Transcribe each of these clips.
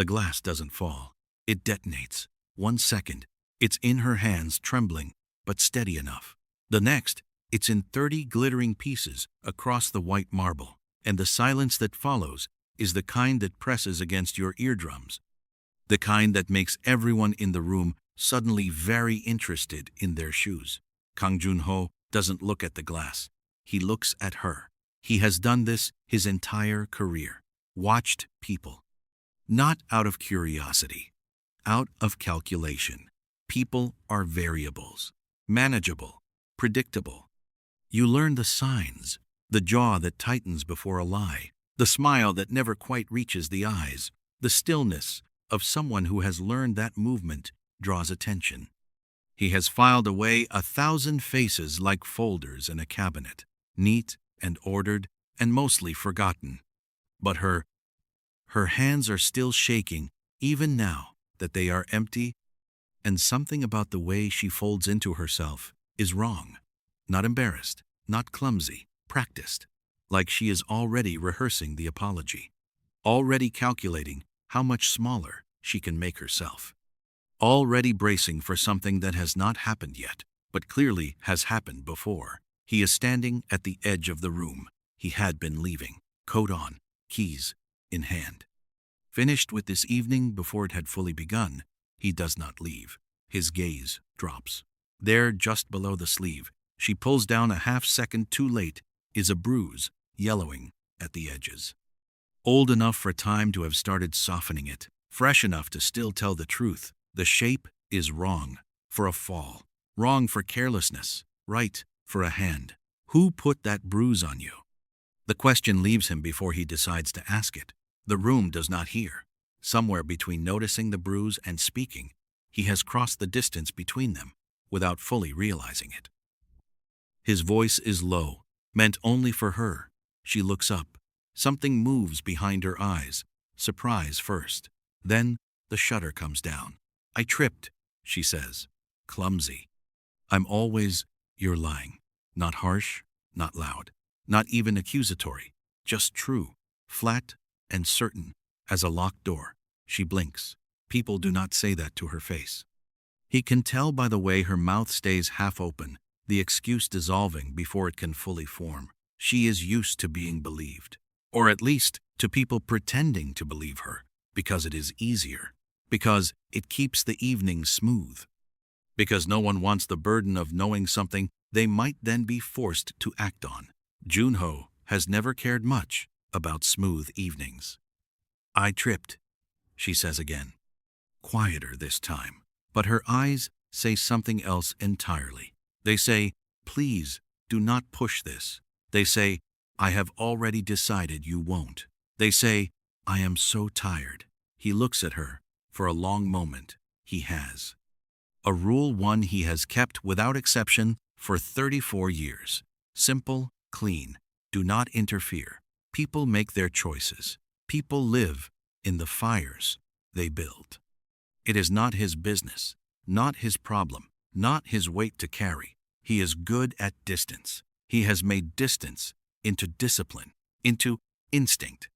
The glass doesn't fall. It detonates. 1 second, it's in her hands, trembling, but steady enough. The next, it's in 30 glittering pieces across the white marble, and the silence that follows is the kind that presses against your eardrums, the kind that makes everyone in the room suddenly very interested in their shoes. Kang Joon-Ho doesn't look at the glass. He looks at her. He has done this his entire career. Watched people. Not out of curiosity, out of calculation. People are variables, manageable, predictable. You learn the signs, the jaw that tightens before a lie, the smile that never quite reaches the eyes, the stillness of someone who has learned that movement draws attention. He has filed away 1,000 faces like folders in a cabinet, neat and ordered and mostly forgotten. But her hands are still shaking even now that they are empty, and something about the way she folds into herself is wrong. Not embarrassed, not clumsy, practiced, like she is already rehearsing the apology, already calculating how much smaller she can make herself, already bracing for something that has not happened yet, but clearly has happened before. He is standing at the edge of the room. He had been leaving, coat on, keys in hand. Finished with this evening before it had fully begun, he does not leave. His gaze drops. There, just below the sleeve, she pulls down a half-second too late, is a bruise, yellowing at the edges. Old enough for time to have started softening it, fresh enough to still tell the truth. The shape is wrong for a fall, wrong for carelessness, right for a hand. Who put that bruise on you? The question leaves him before he decides to ask it. The room does not hear. Somewhere between noticing the bruise and speaking, he has crossed the distance between them without fully realizing it. His voice is low, meant only for her. She looks up. Something moves behind her eyes. Surprise first. Then the shutter comes down. I tripped, she says. Clumsy. I'm always, you're lying. Not harsh, not loud, not even accusatory. Just true, flat and certain as a locked door. She blinks. People do not say that to her face. He can tell by the way her mouth stays half open, the excuse dissolving before it can fully form. She is used to being believed, or at least to people pretending to believe her, because it is easier, because it keeps the evening smooth, because no one wants the burden of knowing something they might then be forced to act on. Joon-Ho has never cared much about smooth evenings. I tripped, she says again, quieter this time, but her eyes say something else entirely. They say, please, do not push this. They say, I have already decided you won't. They say, I am so tired. He looks at her. For a long moment, he has. A rule one he has kept without exception for 34 years. Simple, clean, do not interfere. People make their choices. People live in the fires they build. It is not his business, not his problem, not his weight to carry. He is good at distance. He has made distance into discipline, into instinct,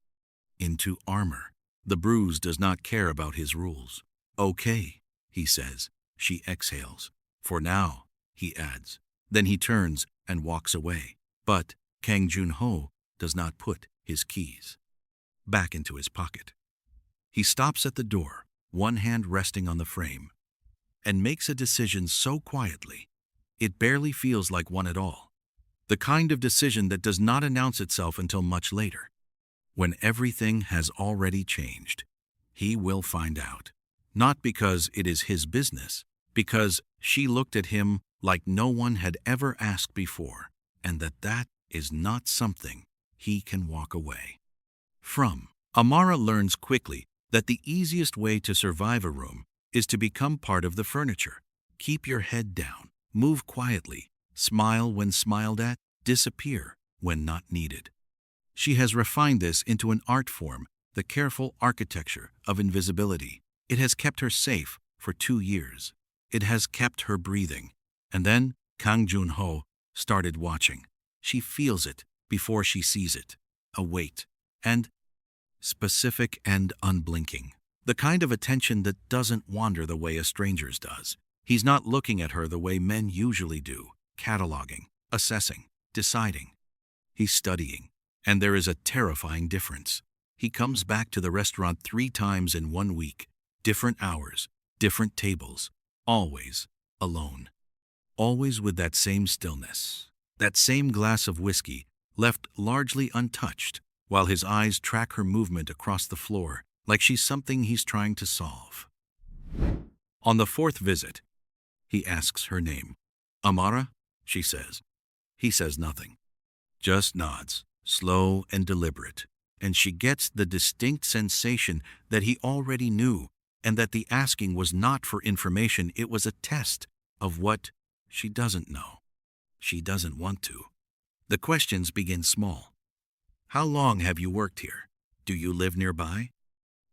into armor. The bruise does not care about his rules. Okay, he says. She exhales. For now, he adds. Then he turns and walks away. But Kang Joon-Ho does not put his keys back into his pocket. He stops at the door, one hand resting on the frame, and makes a decision so quietly, it barely feels like one at all. The kind of decision that does not announce itself until much later. When everything has already changed, he will find out. Not because it is his business, because she looked at him like no one had ever asked before, and that is not something he can walk away from. Amara learns quickly that the easiest way to survive a room is to become part of the furniture. Keep your head down, move quietly, smile when smiled at, disappear when not needed. She has refined this into an art form, the careful architecture of invisibility. It has kept her safe for 2 years. It has kept her breathing. And then Kang Joon-Ho started watching. She feels it before she sees it. A weight, and specific and unblinking. The kind of attention that doesn't wander the way a stranger's does. He's not looking at her the way men usually do, cataloging, assessing, deciding. He's studying, and there is a terrifying difference. He comes back to the restaurant 3 times in 1 week, different hours, different tables, always alone. Always with that same stillness, that same glass of whiskey, left largely untouched, while his eyes track her movement across the floor, like she's something he's trying to solve. On the 4th visit, he asks her name. "Amara?" she says. He says nothing, just nods, slow and deliberate, and she gets the distinct sensation that he already knew, and that the asking was not for information, it was a test of what she doesn't know. She doesn't want to. The questions begin small. "How long have you worked here? Do you live nearby?"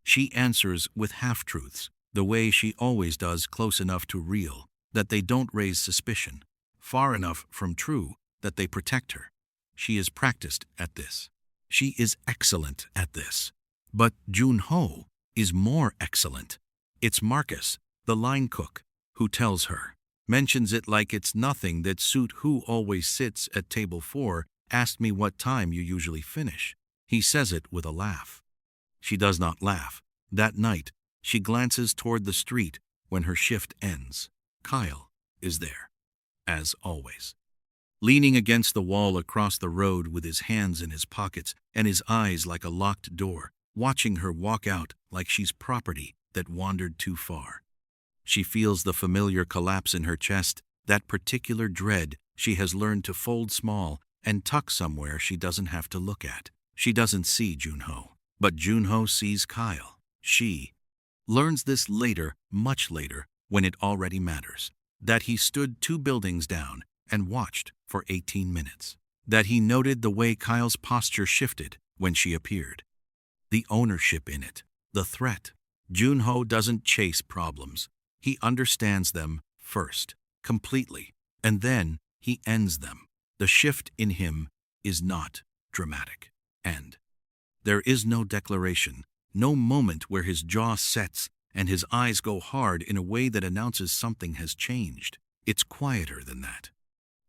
She answers with half-truths, the way she always does, close enough to real, that they don't raise suspicion, far enough from true that they protect her. She is practiced at this. She is excellent at this. But Joon-Ho is more excellent. It's Marcus, the line cook, who tells her, mentions it like it's nothing that Suit, who always sits at table 4, asked me what time you usually finish. He says it with a laugh. She does not laugh. That night, she glances toward the street when her shift ends. Kyle is there, as always. Leaning against the wall across the road with his hands in his pockets and his eyes like a locked door, watching her walk out like she's property that wandered too far. She feels the familiar collapse in her chest, that particular dread she has learned to fold small and tuck somewhere she doesn't have to look at. She doesn't see Joon-Ho, but Joon-Ho sees Kyle. She learns this later, much later, when it already matters. That he stood 2 buildings down and watched for 18 minutes. That he noted the way Kyle's posture shifted when she appeared. The ownership in it, the threat. Joon-Ho doesn't chase problems. He understands them first, completely, and then he ends them. The shift in him is not dramatic. And there is no declaration, no moment where his jaw sets and his eyes go hard in a way that announces something has changed. It's quieter than that.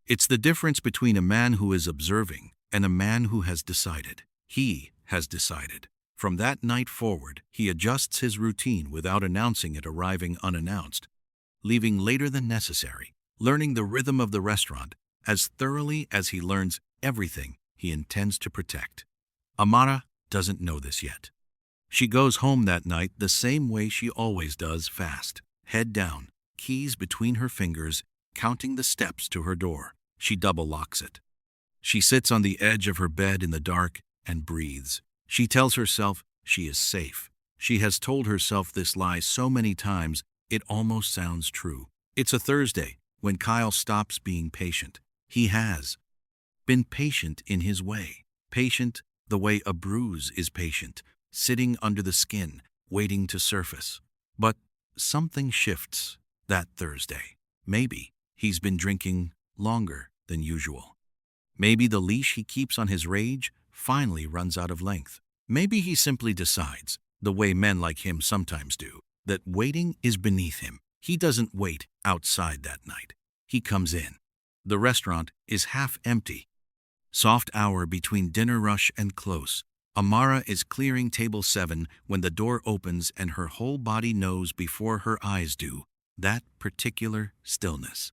It's the difference between a man who is observing and a man who has decided. He has decided. From that night forward, he adjusts his routine without announcing it, arriving unannounced, leaving later than necessary, learning the rhythm of the restaurant as thoroughly as he learns everything he intends to protect. Amara doesn't know this yet. She goes home that night the same way she always does, fast, head down, keys between her fingers, counting the steps to her door. She double locks it. She sits on the edge of her bed in the dark and breathes. She tells herself she is safe. She has told herself this lie so many times, it almost sounds true. It's a Thursday when Kyle stops being patient. He has been patient in his way. Patient the way a bruise is patient, sitting under the skin, waiting to surface. But something shifts that Thursday. Maybe he's been drinking longer than usual. Maybe the leash he keeps on his rage finally runs out of length. Maybe he simply decides, the way men like him sometimes do, that waiting is beneath him. He doesn't wait outside that night. He comes in. The restaurant is half empty. Soft hour between dinner rush and close. Amara is clearing table 7 when the door opens and her whole body knows before her eyes do. That particular stillness.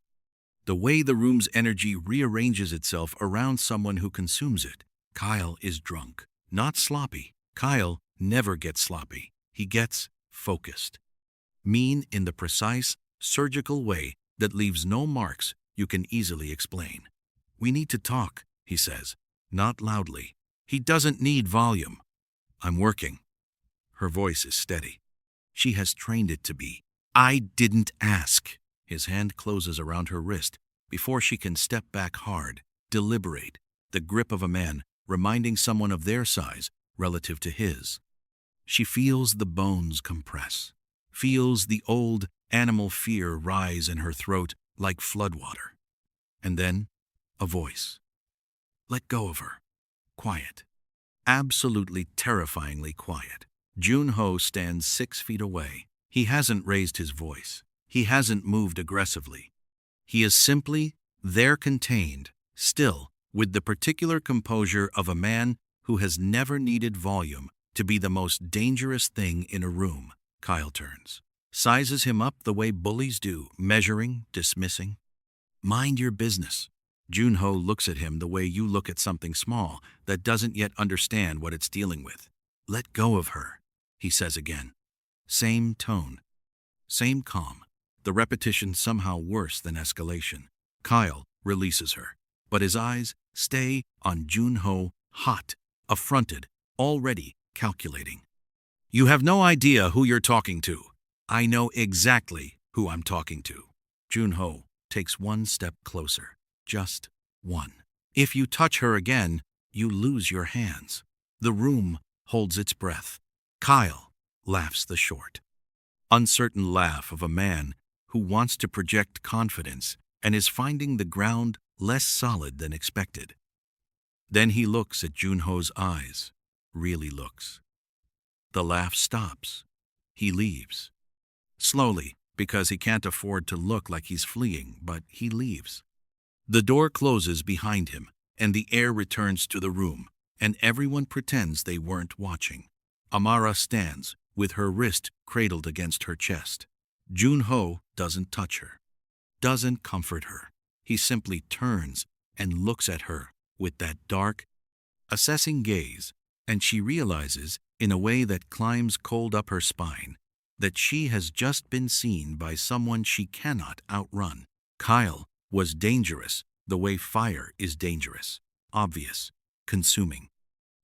The way the room's energy rearranges itself around someone who consumes it. Kyle is drunk, not sloppy. Kyle never gets sloppy. He gets focused. Mean in the precise, surgical way that leaves no marks you can easily explain. "We need to talk," he says, not loudly. He doesn't need volume. "I'm working." Her voice is steady. She has trained it to be. "I didn't ask." His hand closes around her wrist before she can step back hard, deliberate, the grip of a man reminding someone of their size relative to his. She feels the bones compress, feels the old animal fear rise in her throat like floodwater. And then, a voice. Let go of her. Quiet. Absolutely terrifyingly quiet. Joon-Ho stands 6 feet away. He hasn't raised his voice. He hasn't moved aggressively. He is simply there, contained, still, with the particular composure of a man who has never needed volume to be the most dangerous thing in a room. Kyle turns, sizes him up the way bullies do, measuring, dismissing. Mind your business. Joon-Ho looks at him the way you look at something small that doesn't yet understand what it's dealing with. Let go of her, he says again. Same tone, same calm. The repetition somehow worse than escalation. Kyle releases her, but his eyes stay on Joon-Ho, hot, affronted, already calculating. You have no idea who you're talking to. I know exactly who I'm talking to. Joon-Ho takes one step closer. Just one. If you touch her again, you lose your hands. The room holds its breath. Kyle laughs the short, uncertain laugh of a man who wants to project confidence and is finding the ground less solid than expected. Then he looks at Joon-Ho's eyes, really looks. The laugh stops. He leaves. Slowly, because he can't afford to look like he's fleeing, but he leaves. The door closes behind him, and the air returns to the room, and everyone pretends they weren't watching. Amara stands, with her wrist cradled against her chest. Joon-Ho doesn't touch her, doesn't comfort her. He simply turns and looks at her with that dark, assessing gaze, and she realizes, in a way that climbs cold up her spine, that she has just been seen by someone she cannot outrun. Kyle was dangerous the way fire is dangerous, obvious, consuming,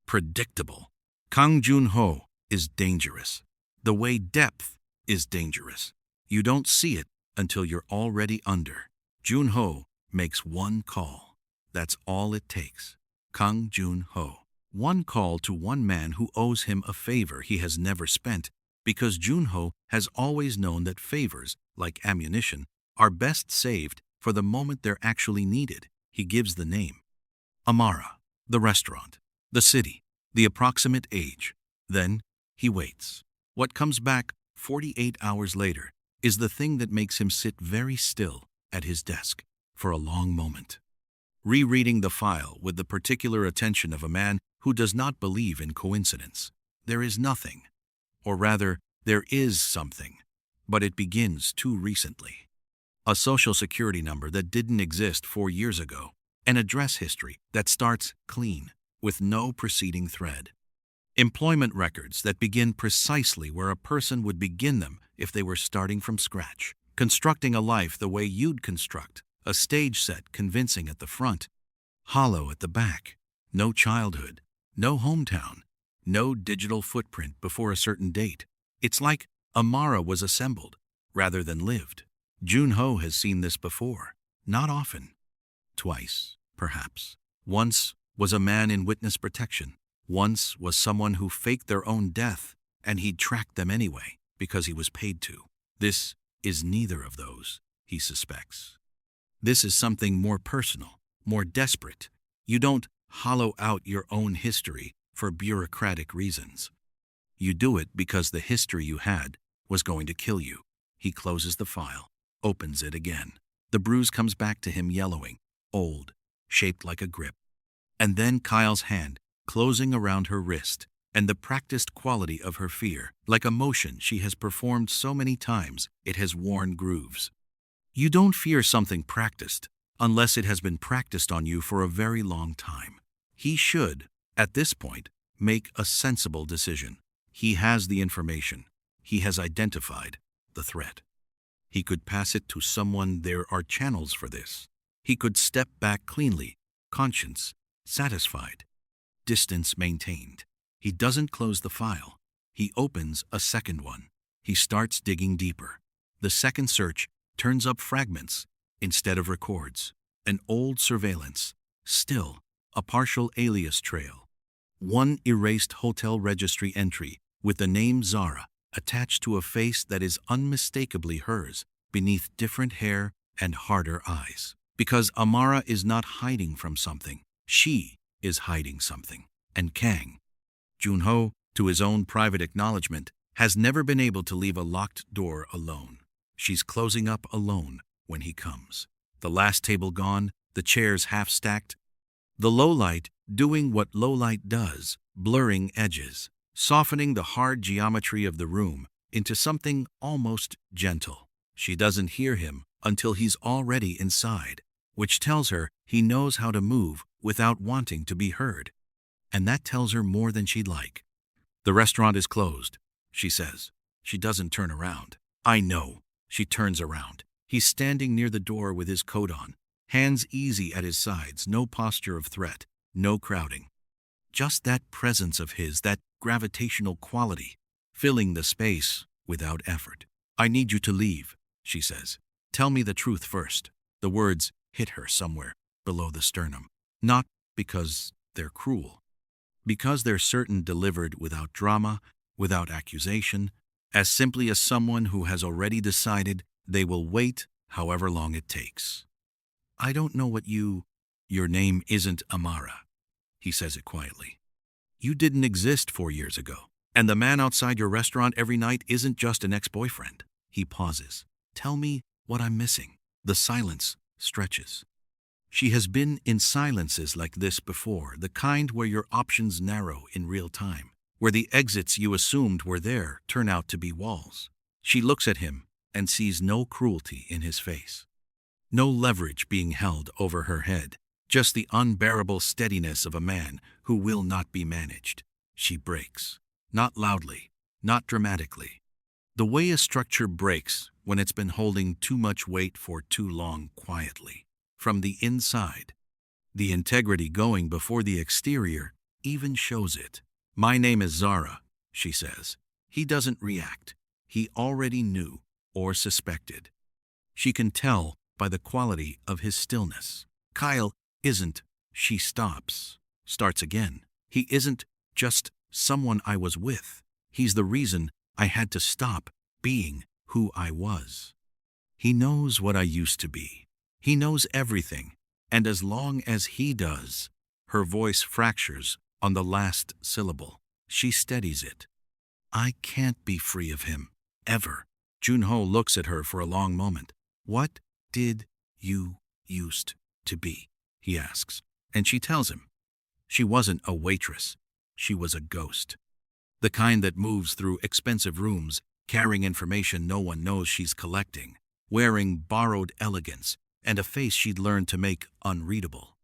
predictable. Kang Joon-Ho is dangerous the way depth is dangerous. You don't see it until you're already under. Joon-Ho makes one call. That's all it takes. Kang Joon-Ho. One call to one man who owes him a favor he has never spent, because Joon-Ho has always known that favors, like ammunition, are best saved for the moment they're actually needed. He gives the name. Amara, the restaurant, the city, the approximate age. Then he waits. What comes back 48 hours later is the thing that makes him sit very still at his desk for a long moment, rereading the file with the particular attention of a man who does not believe in coincidence. There is nothing, or rather, there is something, but it begins too recently. A social security number that didn't exist 4 years ago, an address history that starts clean, with no preceding thread. Employment records that begin precisely where a person would begin them if they were starting from scratch, constructing a life the way you'd construct a stage set, convincing at the front, hollow at the back. No childhood, no hometown, no digital footprint before a certain date. It's like Amara was assembled rather than lived. Joon-Ho has seen this before, not often. Twice, perhaps. Once was a man in witness protection. Once was someone who faked their own death, and he'd tracked them anyway, because he was paid to. This is neither of those, he suspects. This is something more personal, more desperate. You don't hollow out your own history for bureaucratic reasons. You do it because the history you had was going to kill you. He closes the file, opens it again. The bruise comes back to him yellowing, old, shaped like a grip. And then Kyle's hand closing around her wrist, and the practiced quality of her fear, like a motion she has performed so many times it has worn grooves. You don't fear something practiced unless it has been practiced on you for a very long time. He should, at this point, make a sensible decision. He has the information. He has identified the threat. He could pass it to someone. There are channels for this. He could step back cleanly, conscience satisfied, distance maintained. He doesn't close the file. He opens a second one. He starts digging deeper. The second search turns up fragments instead of records. An old surveillance, still a partial alias trail. One erased hotel registry entry with the name Zara attached to a face that is unmistakably hers beneath different hair and harder eyes. Because Amara is not hiding from something. She is hiding something. And Kang Joon-Ho to his own private acknowledgement, has never been able to leave a locked door alone. She's closing up alone when he comes. The last table gone, the chairs half-stacked, the low-light doing what low-light does, blurring edges, softening the hard geometry of the room into something almost gentle. She doesn't hear him until he's already inside, which tells her he knows how to move without wanting to be heard. And that tells her more than she'd like. The restaurant is closed, she says. She doesn't turn around. I know. She turns around. He's standing near the door with his coat on, hands easy at his sides, no posture of threat, no crowding. Just that presence of his, that gravitational quality, filling the space without effort. I need you to leave, she says. Tell me the truth first. The words hit her somewhere below the sternum. Not because they're cruel. Because they're certain delivered without drama, without accusation, as simply as someone who has already decided they will wait however long it takes. I don't know what your name isn't Amara, he says it quietly. You didn't exist 4 years ago, and the man outside your restaurant every night isn't just an ex-boyfriend. He pauses. Tell me what I'm missing. The silence stretches. She has been in silences like this before, the kind where your options narrow in real time, where the exits you assumed were there turn out to be walls. She looks at him and sees no cruelty in his face. No leverage being held over her head, just the unbearable steadiness of a man who will not be managed. She breaks. Not loudly, not dramatically. The way a structure breaks when it's been holding too much weight for too long quietly. From the inside, the integrity going before the exterior even shows it. My name is Zara, she says. He doesn't react. He already knew or suspected. She can tell by the quality of his stillness. Kyle isn't, she stops, starts again. He isn't just someone I was with. He's the reason I had to stop being who I was. He knows what I used to be. He knows everything, and as long as he does, her voice fractures on the last syllable. She steadies it. I can't be free of him, ever. Joon-Ho looks at her for a long moment. What did you used to be? He asks, and she tells him. She wasn't a waitress. She was a ghost. The kind that moves through expensive rooms, carrying information no one knows she's collecting, wearing borrowed elegance, and a face she'd learned to make unreadable.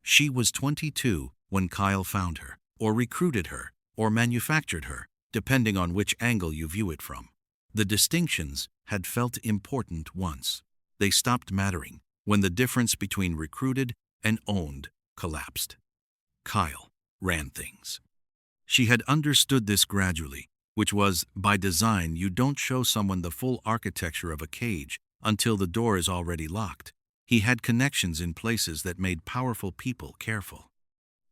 She was 22 when Kyle found her, or recruited her, or manufactured her, depending on which angle you view it from. The distinctions had felt important once. They stopped mattering when the difference between recruited and owned collapsed. Kyle ran things. She had understood this gradually, which was, by design, you don't show someone the full architecture of a cage until the door is already locked. He had connections in places that made powerful people careful.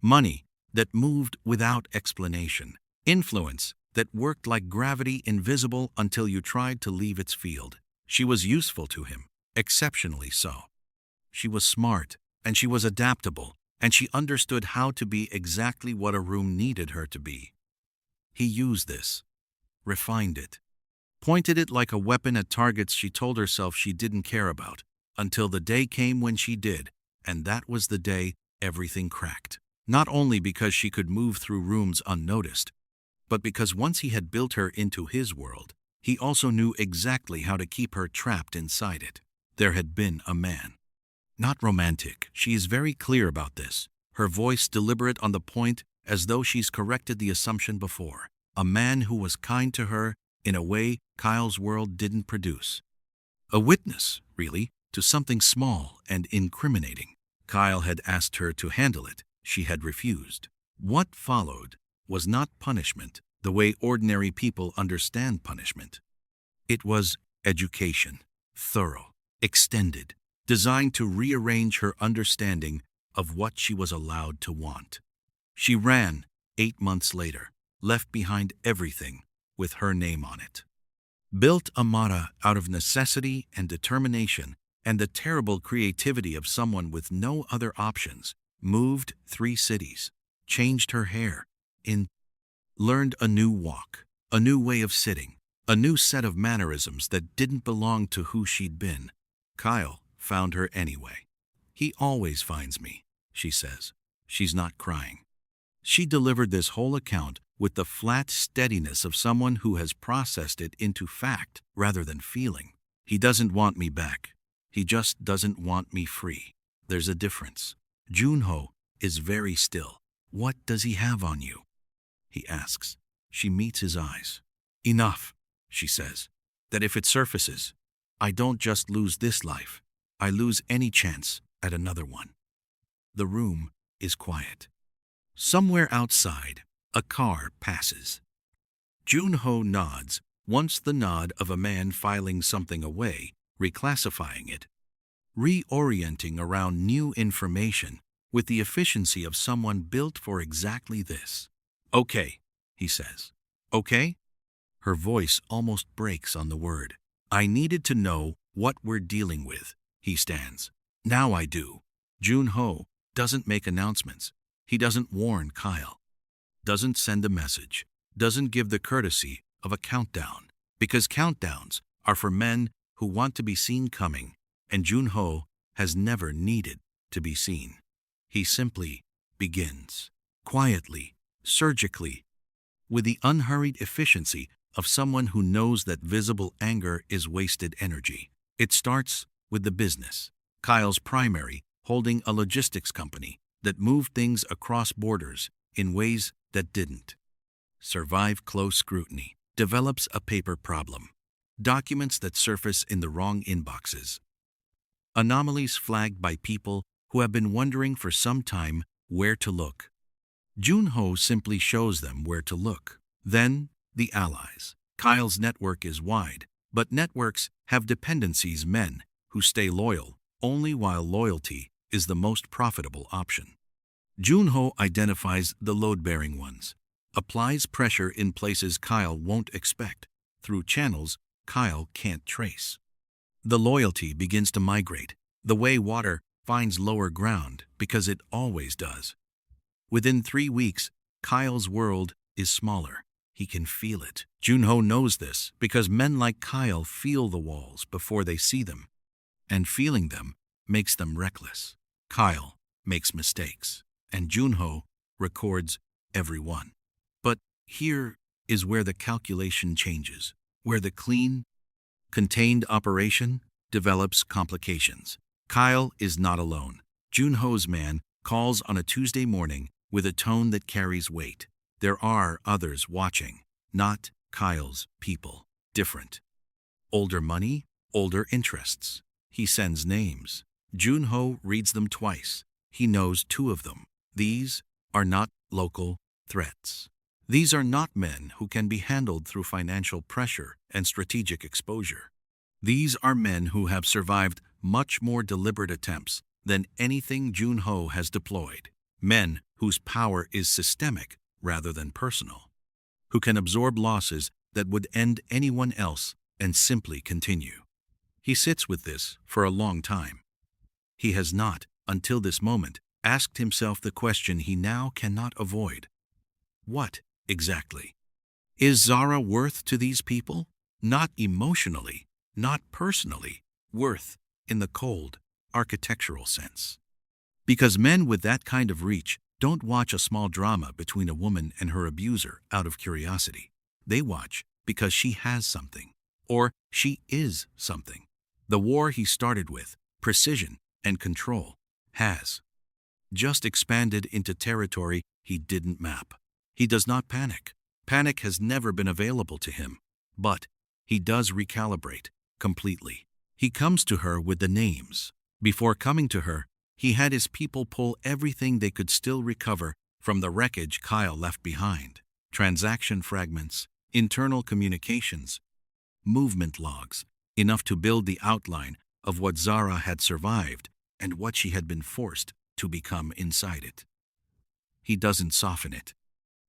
Money that moved without explanation. Influence that worked like gravity, invisible until you tried to leave its field. She was useful to him, exceptionally so. She was smart, and she was adaptable, and she understood how to be exactly what a room needed her to be. He used this, refined it, pointed it like a weapon at targets she told herself she didn't care about, until the day came when she did, and that was the day everything cracked. Not only because she could move through rooms unnoticed, but because once he had built her into his world, he also knew exactly how to keep her trapped inside it. There had been a man. Not romantic, she is very clear about this, her voice deliberate on the point as though she's corrected the assumption before. A man who was kind to her in a way Kyle's world didn't produce. A witness, really, to something small and incriminating. Kyle had asked her to handle it. She had refused. What followed was not punishment, the way ordinary people understand punishment. It was education, thorough, extended, designed to rearrange her understanding of what she was allowed to want. She ran 8 months later, left behind everything with her name on it. Built Amara out of necessity and determination and the terrible creativity of someone with no other options, moved 3 cities, changed her hair, learned a new walk, a new way of sitting, a new set of mannerisms that didn't belong to who she'd been. Kyle found her anyway. He always finds me, she says. She's not crying. She delivered this whole account with the flat steadiness of someone who has processed it into fact rather than feeling. He doesn't want me back. He just doesn't want me free. There's a difference. Joon-Ho is very still. What does he have on you? He asks. She meets his eyes. Enough, she says, that if it surfaces, I don't just lose this life, I lose any chance at another one. The room is quiet. Somewhere outside, a car passes. Joon-Ho nods, once the nod of a man filing something away, reclassifying it, reorienting around new information with the efficiency of someone built for exactly this. Okay, he says. Okay? Her voice almost breaks on the word. I needed to know what we're dealing with. He stands. Now I do. Joon-Ho doesn't make announcements. He doesn't warn Kyle. Doesn't send a message. Doesn't give the courtesy of a countdown. Because countdowns are for men who want to be seen coming, and Joon-Ho has never needed to be seen. He simply begins. Quietly, surgically, with the unhurried efficiency of someone who knows that visible anger is wasted energy. It starts with the business. Kyle's primary, holding a logistics company that moved things across borders in ways that didn't survive close scrutiny, develops a paper problem, documents that surface in the wrong inboxes, anomalies flagged by people who have been wondering for some time where to look. Joon-Ho simply shows them where to look. Then, the allies. Kyle's network is wide, but networks have dependencies, men who stay loyal only while loyalty is the most profitable option. Joon-Ho identifies the load-bearing ones, applies pressure in places Kyle won't expect, through channels Kyle can't trace. The loyalty begins to migrate, the way water finds lower ground because it always does. Within 3 weeks, Kyle's world is smaller. He can feel it. Joon-Ho knows this because men like Kyle feel the walls before they see them, and feeling them makes them reckless. Kyle makes mistakes, and Joon-Ho records every one. But here is where the calculation changes, where the clean, contained operation develops complications. Kyle is not alone. Joon-Ho's man calls on a Tuesday morning with a tone that carries weight. There are others watching, not Kyle's people. Different. Older money, older interests. He sends names. Joon-Ho reads them twice. He knows 2 of them. These are not local threats. These are not men who can be handled through financial pressure and strategic exposure. These are men who have survived much more deliberate attempts than anything Joon-Ho has deployed. Men whose power is systemic rather than personal, who can absorb losses that would end anyone else and simply continue. He sits with this for a long time. He has not, until this moment, asked himself the question he now cannot avoid. What, exactly, is Zara worth to these people? Not emotionally, not personally, worth in the cold, architectural sense. Because men with that kind of reach don't watch a small drama between a woman and her abuser out of curiosity. They watch because she has something, or she is something. The war he started with, precision and control, has just expanded into territory he didn't map. He does not panic. Panic has never been available to him, but he does recalibrate completely. He comes to her with the names. Before coming to her, he had his people pull everything they could still recover from the wreckage Kyle left behind. Transaction fragments, internal communications, movement logs, enough to build the outline of what Zara had survived and what she had been forced to become inside it. He doesn't soften it.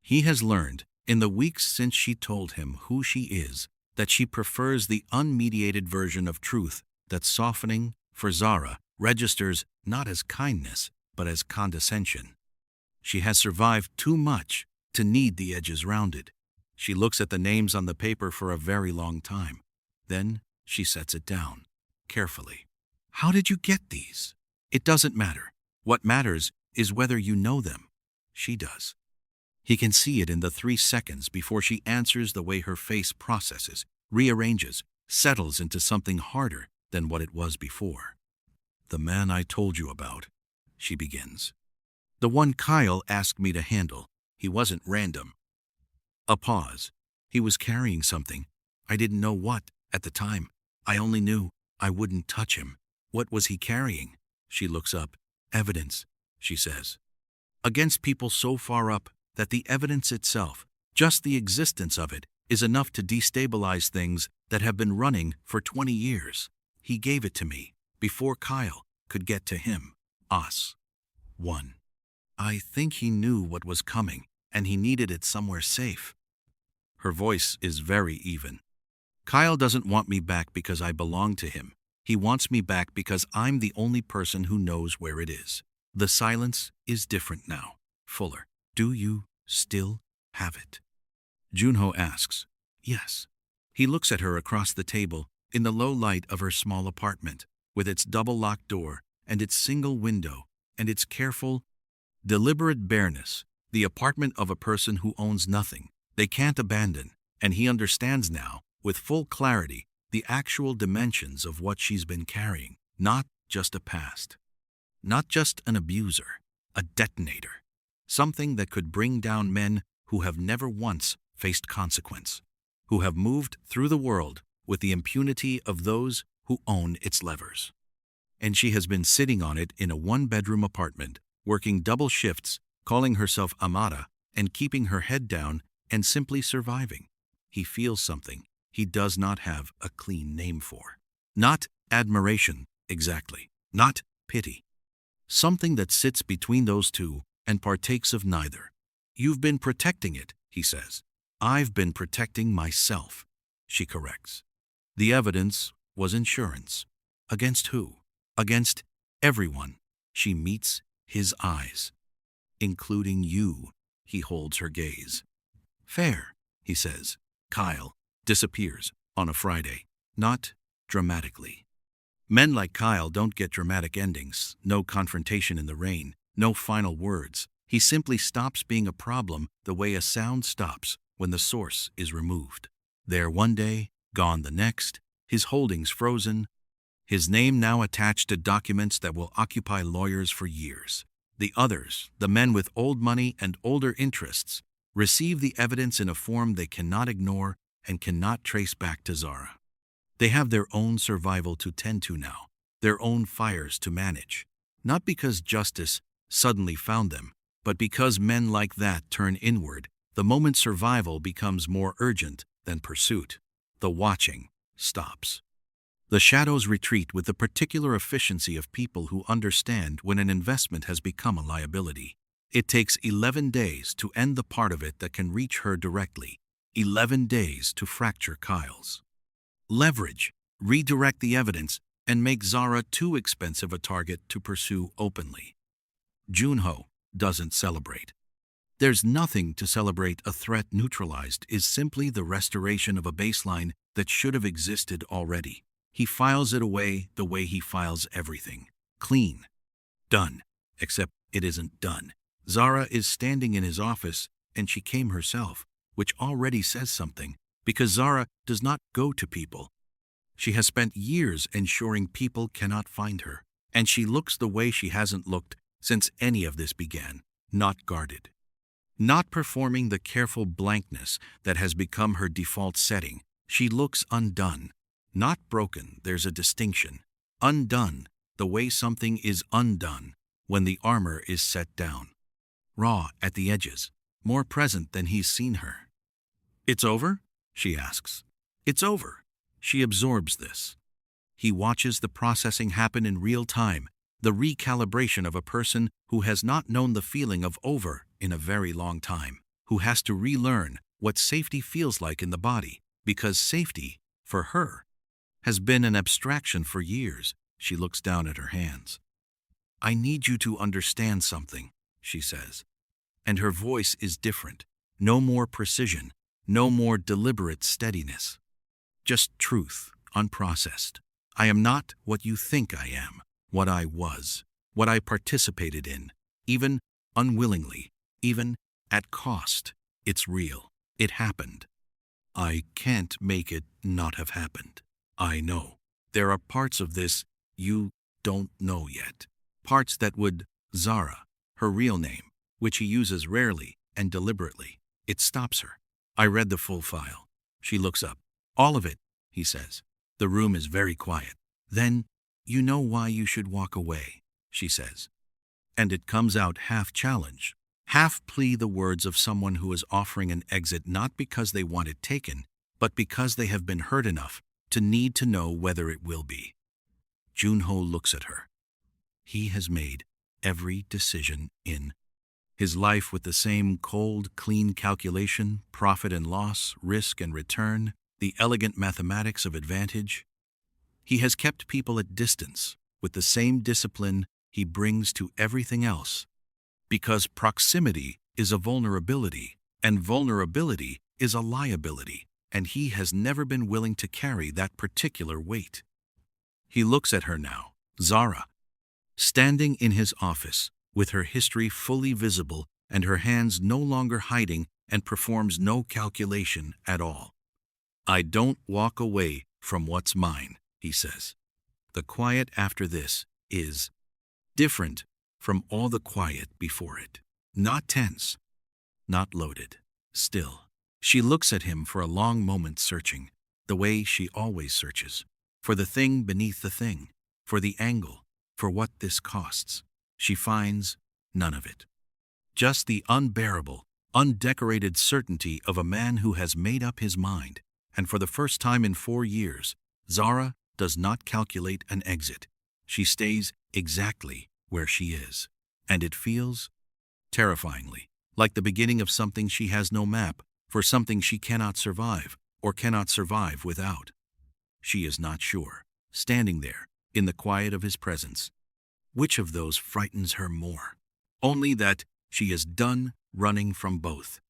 He has learned, in the weeks since she told him who she is, that she prefers the unmediated version of truth, that softening, for Zara, registers not as kindness, but as condescension. She has survived too much to need the edges rounded. She looks at the names on the paper for a very long time. Then she sets it down, carefully. How did you get these? It doesn't matter. What matters is whether you know them. She does. He can see it in the 3 seconds before she answers, the way her face processes, rearranges, settles into something harder than what it was before. The man I told you about, she begins. The one Kyle asked me to handle. He wasn't random. A pause. He was carrying something. I didn't know what at the time. I only knew I wouldn't touch him. What was he carrying? She looks up. Evidence, she says. Against people so far up that the evidence itself, just the existence of it, is enough to destabilize things that have been running for 20 years. He gave it to me before Kyle could get to him, us. 1. I think he knew what was coming, and he needed it somewhere safe. Her voice is very even. Kyle doesn't want me back because I belong to him. He wants me back because I'm the only person who knows where it is. The silence is different now. Fuller. Do you still have it? Joon-Ho asks. Yes. He looks at her across the table in the low light of her small apartment, with its double-locked door and its single window and its careful, deliberate bareness, the apartment of a person who owns nothing, they can't abandon, and he understands now, with full clarity, the actual dimensions of what she's been carrying, not just a past. Not just an abuser, a detonator. Something that could bring down men who have never once faced consequence, who have moved through the world with the impunity of those who own its levers. And she has been sitting on it in a 1-bedroom apartment, working double shifts, calling herself Amada, and keeping her head down and simply surviving. He feels something he does not have a clean name for. Not admiration, exactly. Not pity. Something that sits between those two and partakes of neither. You've been protecting it, he says. I've been protecting myself, she corrects. The evidence was insurance. Against who? Against everyone. She meets his eyes. Including you, he holds her gaze. Fair, he says. Kyle disappears on a Friday. Not dramatically. Men like Kyle don't get dramatic endings, no confrontation in the rain, no final words. He simply stops being a problem the way a sound stops when the source is removed. There one day, gone the next, his holdings frozen, his name now attached to documents that will occupy lawyers for years. The others, the men with old money and older interests, receive the evidence in a form they cannot ignore and cannot trace back to Zara. They have their own survival to tend to now, their own fires to manage. Not because justice suddenly found them, but because men like that turn inward the moment survival becomes more urgent than pursuit. The watching stops. The shadows retreat with the particular efficiency of people who understand when an investment has become a liability. It takes 11 days to end the part of it that can reach her directly, 11 days to fracture Kyle's. Leverage, redirect the evidence, and make Zara too expensive a target to pursue openly. Joon-Ho doesn't celebrate. There's nothing to celebrate. A threat neutralized is simply the restoration of a baseline that should have existed already. He files it away the way he files everything. Clean. Done. Except it isn't done. Zara is standing in his office, and she came herself, which already says something, because Zara does not go to people. She has spent years ensuring people cannot find her, and she looks the way she hasn't looked since any of this began, not guarded. Not performing the careful blankness that has become her default setting. She looks undone. Not broken, there's a distinction. Undone, the way something is undone when the armor is set down. Raw at the edges, more present than he's seen her. It's over? She asks. It's over. She absorbs this. He watches the processing happen in real time, the recalibration of a person who has not known the feeling of over in a very long time, who has to relearn what safety feels like in the body, because safety, for her, has been an abstraction for years. She looks down at her hands. I need you to understand something, she says. And her voice is different. No more precision, no more deliberate steadiness. Just truth, unprocessed. I am not what you think I am, what I was, what I participated in, even unwillingly, even at cost. It's real. It happened. I can't make it not have happened. I know. There are parts of this you don't know yet. Parts that would, Zara, her real name, which he uses rarely and deliberately. It stops her. I read the full file. She looks up. All of it, he says. The room is very quiet. Then, you know why you should walk away, she says. And it comes out half challenge, half plea, the words of someone who is offering an exit not because they want it taken, but because they have been hurt enough to need to know whether it will be. Joon-Ho looks at her. He has made every decision in his life with the same cold, clean calculation, profit and loss, risk and return, the elegant mathematics of advantage. He has kept people at distance with the same discipline he brings to everything else, because proximity is a vulnerability, and vulnerability is a liability, and he has never been willing to carry that particular weight. He looks at her now, Zara, standing in his office, with her history fully visible and her hands no longer hiding, and performs no calculation at all. I don't walk away from what's mine, he says. The quiet after this is different from all the quiet before it. Not tense, not loaded, still. She looks at him for a long moment, searching, the way she always searches, for the thing beneath the thing, for the angle, for what this costs. She finds none of it. Just the unbearable, undecorated certainty of a man who has made up his mind, and for the first time in 4 years, Zara does not calculate an exit. She stays exactly where she is, and it feels terrifyingly like the beginning of something she has no map, for something she cannot survive, or cannot survive without. She is not sure, standing there, in the quiet of his presence. Which of those frightens her more? Only that she is done running from both.